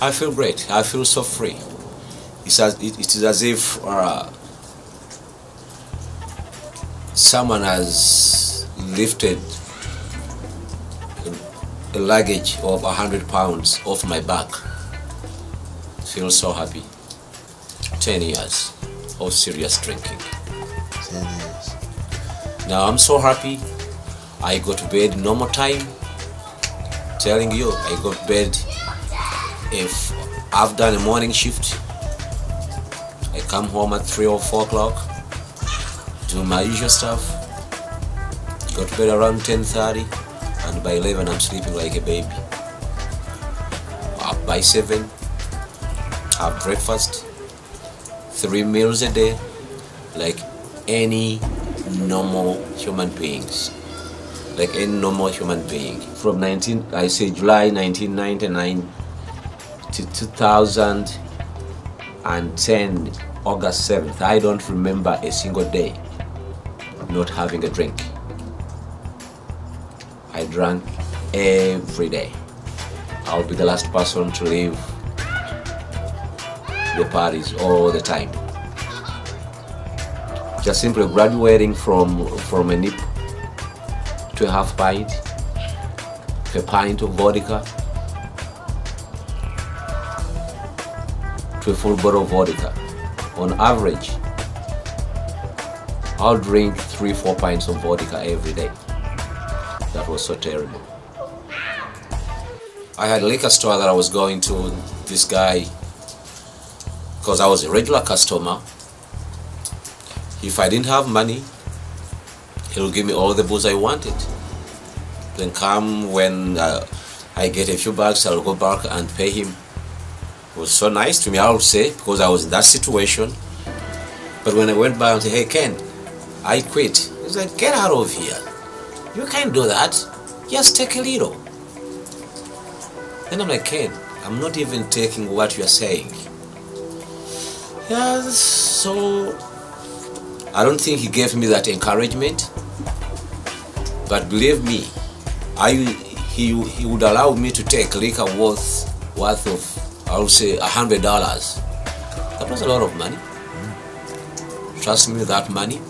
I feel great. I feel so free. It is as if someone has lifted a luggage of 100 pounds off my back. Feel so happy. 10 years of serious drinking. 10 years. Now I'm so happy. I go to bed normal time. Telling you, I go to bed if I've done a morning shift. I come home at 3 or 4 o'clock, do my usual stuff, go to bed around 10:30, and by 11 I'm sleeping like a baby. Up by 7, have breakfast, 3 meals a day, like any normal human beings. Like any normal human being. From July 1999 to 2010, August 7th, I don't remember a single day not having a drink. I drank every day. I'll be the last person to leave the parties all the time. Just simply graduating from a nip to a half pint, to a pint of vodka, to a full bottle of vodka. On average, I'll drink 3-4 pints of vodka every day. That was so terrible. I had a liquor store that I was going to. This guy, because I was a regular customer, if I didn't have money, he'll give me all the booze I wanted. Then come when I get a few bucks, I'll go back and pay him. It was so nice to me, I would say, because I was in that situation. But when I went back and said, hey Ken, I quit. He's like, get out of here. You can't do that. Just take a little. Then I'm like, Ken, I'm not even taking what you're saying. Yeah, so I don't think he gave me that encouragement. But believe me, he would allow me to take liquor worth of, I would say, $100. That was a lot of money. Trust me, that money.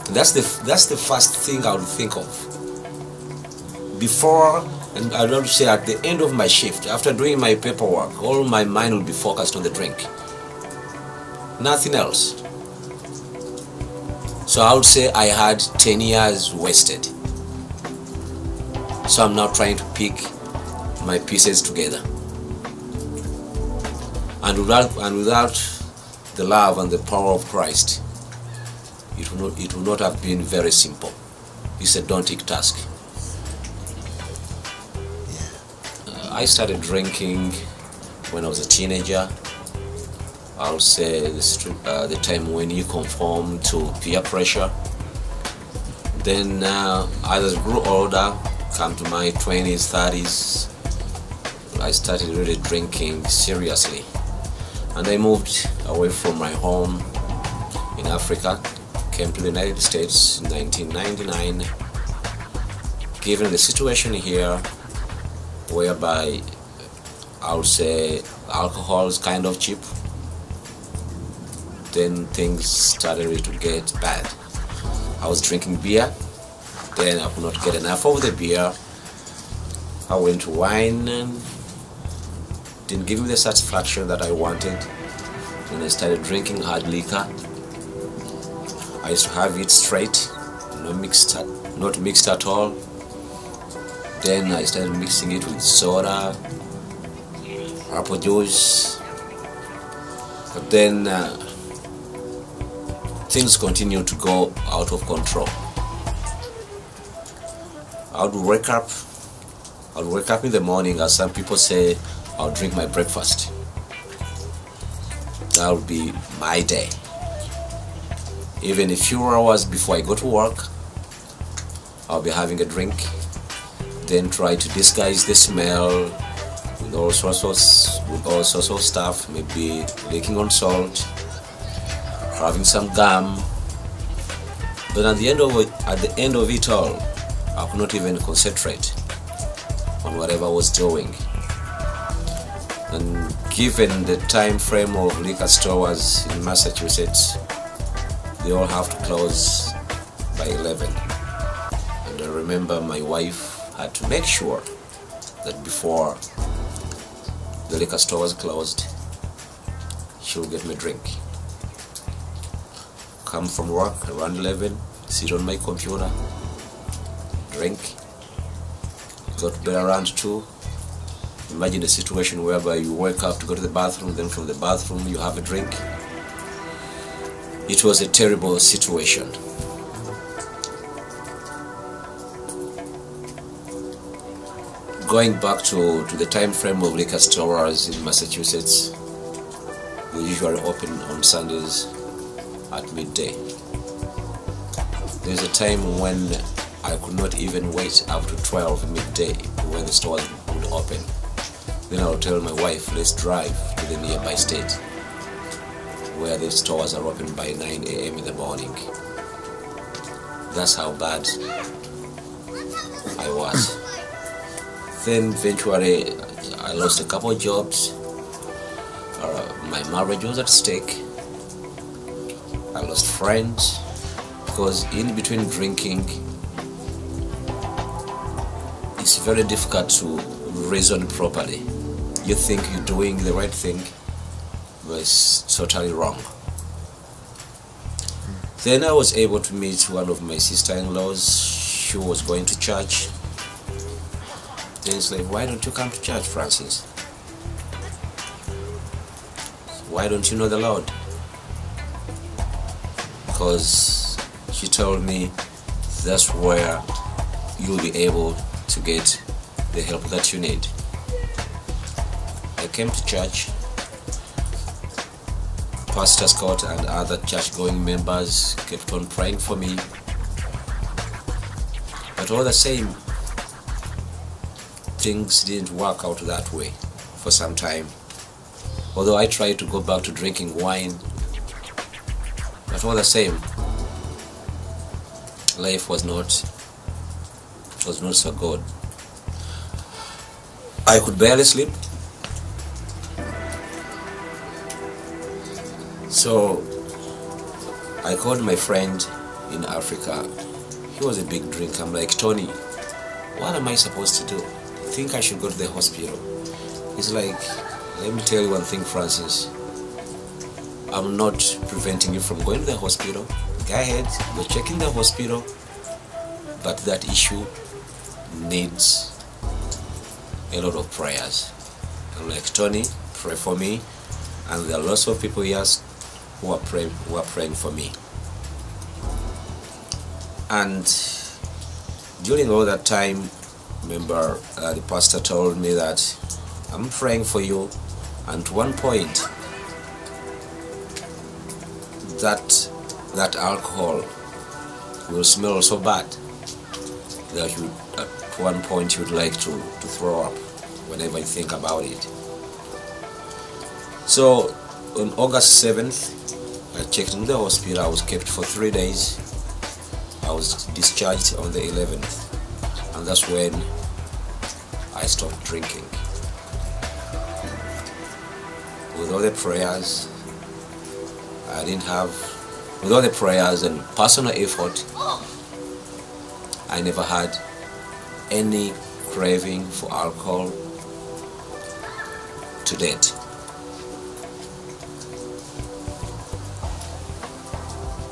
That's the first thing I would think of. Before, and I don't say at the end of my shift, after doing my paperwork, all my mind will be focused on the drink. Nothing else. So I would say I had 10 years wasted. So I'm now trying to pick my pieces together. And without the love and the power of Christ, it would not have been very simple. It's a daunting task. I started drinking when I was a teenager. I would say the time when you conform to peer pressure. Then as I grew older, come to my 20s, 30s, I started really drinking seriously. And I moved away from my home in Africa, came to the United States in 1999. Given the situation here, whereby I would say alcohol is kind of cheap, then things started to get bad. I was drinking beer, then I could not get enough of the beer. I went to wine, and didn't give me the satisfaction that I wanted. Then I started drinking hard liquor. I used to have it straight, not mixed at all. Then I started mixing it with soda, apple juice. But then things continued to go out of control. I would wake up in the morning, as some people say, I'll drink my breakfast. That would be my day. Even a few hours before I go to work, I'll be having a drink, then try to disguise the smell with all sorts of stuff, maybe licking on salt, having some gum. But at the end of it all, I could not even concentrate on whatever I was doing. And given the time frame of liquor stores in Massachusetts, they all have to close by 11. And I remember my wife had to make sure that before the liquor store was closed, she would get me a drink. Come from work around 11, sit on my computer, drink, go to bed around 2. Imagine a situation whereby you wake up to go to the bathroom, then from the bathroom you have a drink. It was a terrible situation. Going back to the time frame of liquor stores in Massachusetts, we usually open on Sundays at midday. There's a time when I could not even wait up to 12 midday when the stores would open. Then I'll tell my wife, let's drive to the nearby state where the stores are open by 9 a.m. in the morning. That's how bad I was. Then eventually I lost a couple of jobs. My marriage was at stake. I lost friends because in between drinking, it's very difficult to reason properly. You think you're doing the right thing, but it's totally wrong. Then I was able to meet one of my sister-in-laws. She was going to church. Then it's like, why don't you come to church, Francis? Why don't you know the Lord? Because she told me that's where you'll be able to get the help that you need. I came to church. Pastor Scott and other church-going members kept on praying for me. But all the same, things didn't work out that way for some time. Although I tried to go back to drinking wine, but all the same, life was not so good. I could barely sleep. So I called my friend in Africa. He was a big drinker. I'm like, Tony, what am I supposed to do? I think I should go to the hospital. He's like, let me tell you one thing, Francis. I'm not preventing you from going to the hospital. Go ahead, go check in the hospital. But that issue needs a lot of prayers. I'm like, Tony, pray for me. And there are lots of people here who are praying for me. And during all that time, remember, the pastor told me that I'm praying for you, and to one point that alcohol will smell so bad that you, at one point, you would like to throw up whenever you think about it. So on August 7th, I checked in the hospital. I was kept for 3 days. I was discharged on the 11th, and that's when I stopped drinking. With all the prayers, with all the prayers and personal effort, I never had any craving for alcohol to date.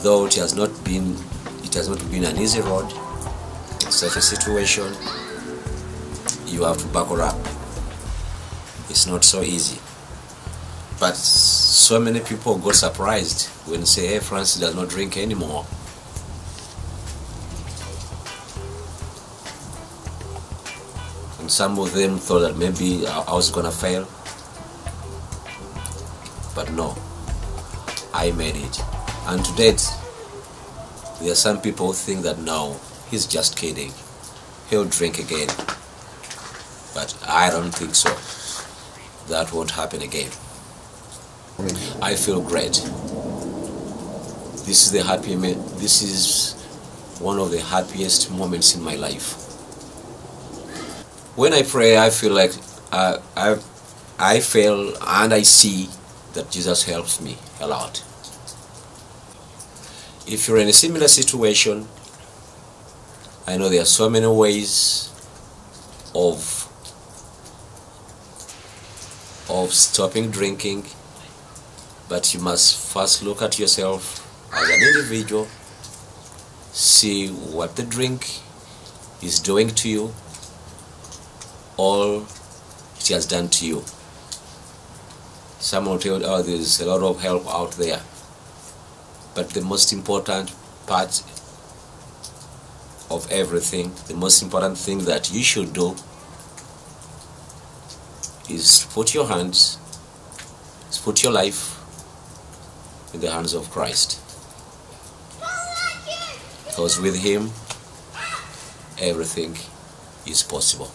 Though it has not been an easy road. In such a situation, you have to buckle up. It's not so easy. But so many people got surprised when they say, hey, Francis does not drink anymore. And some of them thought that maybe I was gonna fail. But no, I made it. And to date, there are some people who think that no, he's just kidding. He'll drink again. But I don't think so. That won't happen again. I feel great. This is one of the happiest moments in my life. When I pray, I feel like I fail and I see that Jesus helps me a lot. If you're in a similar situation, I know there are so many ways of stopping drinking, but you must first look at yourself as an individual, see what the drink is doing to you, all it has done to you. Some will tell you, oh, there's a lot of help out there, but the most important part of everything, the most important thing that you should do is to put your hands, to put your life in the hands of Christ. Because with Him, everything is possible.